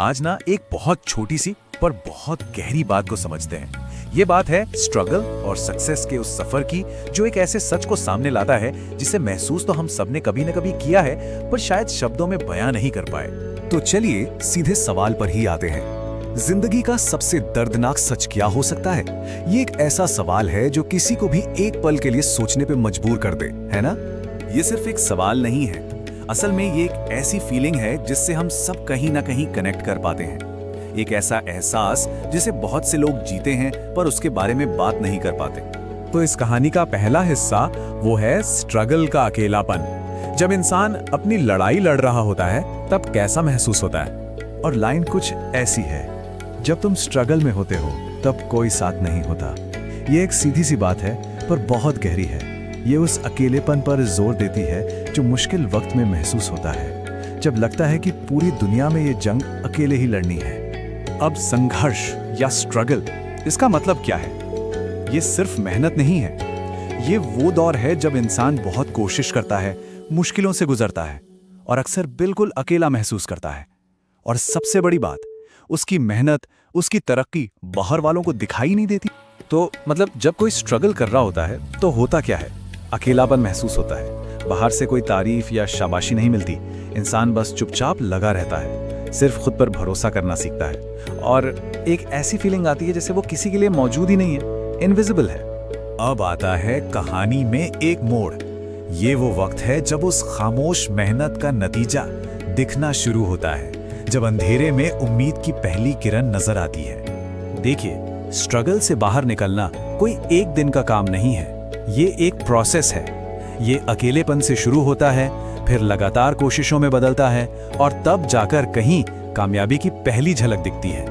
आज ना एक बहुत छोटी सी पर बहुत गहरी बात को समझते हैं। ये बात है स्ट्रगल और सक्सेस के उस सफर की, जो एक ऐसे सच को सामने लाता है जिसे महसूस तो हम सबने कभी न कभी किया है, पर शायद शब्दों में बयां नहीं कर पाए। तो चलिए सीधे सवाल पर ही आते हैं। जिंदगी का सबसे दर्दनाक सच क्या हो सकता है? ये एक ऐसा सवाल है जो किसी को भी एक पल के लिए सोचने पे मजबूर कर दे, है ना? ये सिर्फ एक सवाल नहीं है, असल में ये एक ऐसी फीलिंग है जिससे हम सब कहीं ना कहीं कनेक्ट कर पाते हैं। एक ऐसा एहसास जिसे बहुत से लोग जीते हैं पर उसके बारे में बात नहीं कर पाते। तो इस कहानी का पहला हिस्सा वो है स्ट्रगल का अकेलापन। जब इंसान अपनी लड़ाई लड़ रहा होता है तब कैसा महसूस होता है? और लाइन कुछ ऐसी है, जब तुम स्ट्रगल में होते हो तब कोई साथ नहीं होता। ये एक सीधी सी बात है पर बहुत गहरी है। ये उस अकेलेपन पर जोर देती है जो मुश्किल वक्त में महसूस होता है, जब लगता है कि पूरी दुनिया में ये जंग अकेले ही लड़नी है। अब संघर्ष या स्ट्रगल, इसका मतलब क्या है? ये सिर्फ मेहनत नहीं है, ये वो दौर है जब इंसान बहुत कोशिश करता है, मुश्किलों से गुजरता है और अक्सर बिल्कुल अकेला महसूस करता है। और सबसे बड़ी बात, उसकी मेहनत, उसकी तरक्की बाहर वालों को दिखाई नहीं देती। तो मतलब जब कोई स्ट्रगल कर रहा होता है तो होता क्या है? अकेलापन महसूस होता है। बाहर से कोई तारीफ या शाबाशी नहीं मिलती। इंसान बस चुपचाप लगा रहता है, सिर्फ खुद पर भरोसा करना सीखता है और एक ऐसी फीलिंग आती है जैसे वो किसी के लिए मौजूद ही नहीं है, इनविजिबल है। अब आता है कहानी में एक मोड़। ये वो वक्त है जब उस खामोश मेहनत का नतीजा दिखना शुरू होता है, जब अंधेरे में उम्मीद की पहली किरण नजर आती है। देखिए, स्ट्रगल से बाहर निकलना कोई एक दिन का काम नहीं है, ये एक प्रोसेस है। ये अकेलेपन से शुरू होता है, फिर लगातार कोशिशों में बदलता है और तब जाकर कहीं कामयाबी की पहली झलक दिखती है।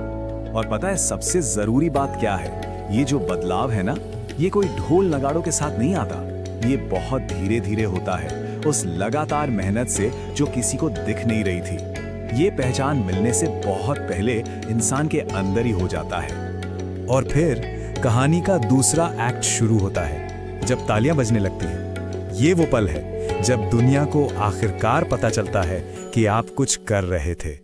और पता है सबसे जरूरी बात क्या है? ये जो बदलाव है ना, ये कोई ढोल नगाड़ों के साथ नहीं आता। ये बहुत धीरे धीरे होता है, उस लगातार मेहनत से जो किसी को दिख नहीं रही थी। ये पहचान मिलने से बहुत पहले इंसान के अंदर ही हो जाता है। और फिर कहानी का दूसरा एक्ट शुरू होता है, जब तालियां बजने लगती हैं। ये वो पल है जब दुनिया को आखिरकार पता चलता है कि आप कुछ कर रहे थे।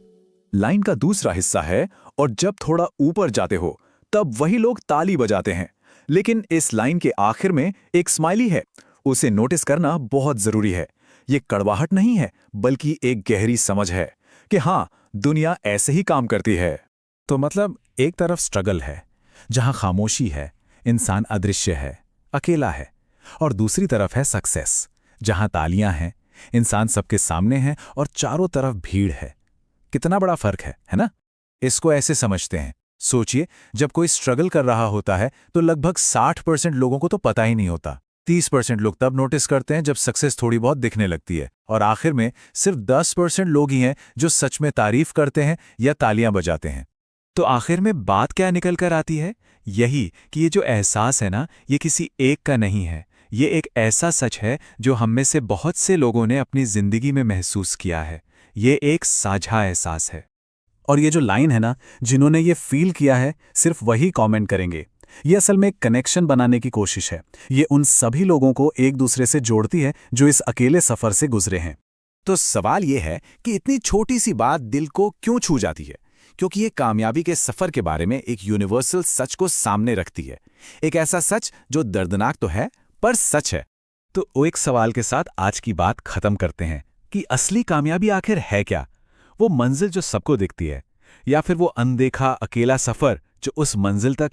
लाइन का दूसरा हिस्सा है, और जब थोड़ा ऊपर जाते हो तब वही लोग ताली बजाते हैं। लेकिन इस लाइन के आखिर में एक स्माइली है, उसे नोटिस करना बहुत जरूरी है। ये कड़वाहट नहीं है, बल्कि एक गहरी समझ है कि हाँ, दुनिया ऐसे ही काम करती है। तो मतलब एक तरफ स्ट्रगल है, जहां खामोशी है, इंसान अदृश्य है, अकेला है, और दूसरी तरफ है सक्सेस, जहां तालियां हैं, इंसान सबके सामने है और चारों तरफ भीड़ है। कितना बड़ा फर्क है ना? इसको ऐसे समझते हैं, सोचिए, जब कोई स्ट्रगल कर रहा होता है तो लगभग 60% लोगों को तो पता ही नहीं होता। 30% लोग तब नोटिस करते हैं जब सक्सेस थोड़ी बहुत दिखने लगती है, और आखिर में सिर्फ 10% लोग ही हैं जो सच में तारीफ करते हैं या तालियां बजाते हैं। तो आखिर में बात क्या निकल कर आती है? यही कि ये जो एहसास है ना, ये किसी एक का नहीं है। ये एक ऐसा सच है जो हम में से बहुत से लोगों ने अपनी जिंदगी में महसूस किया है। ये एक साझा एहसास है। और ये जो लाइन है ना, जिन्होंने ये फील किया है सिर्फ वही कमेंट करेंगे। ये असल में एक कनेक्शन बनाने की कोशिश है। ये उन सभी लोगों को एक दूसरे से जोड़ती है जो इस अकेले सफर से गुजरे हैं। तो सवाल ये है कि इतनी छोटी सी बात दिल को क्यों छू जाती है? क्योंकि ये कामयाबी के सफर के बारे में एक यूनिवर्सल सच को सामने रखती है। एक ऐसा सच जो दर्दनाक तो है पर सच है। तो वो एक सवाल के साथ आज की बात खत्म करते हैं कि असली कामयाबी आखिर है क्या? वो मंजिल जो सबको दिखती है, या फिर वो अनदेखा अकेला सफर जो उस मंजिल तक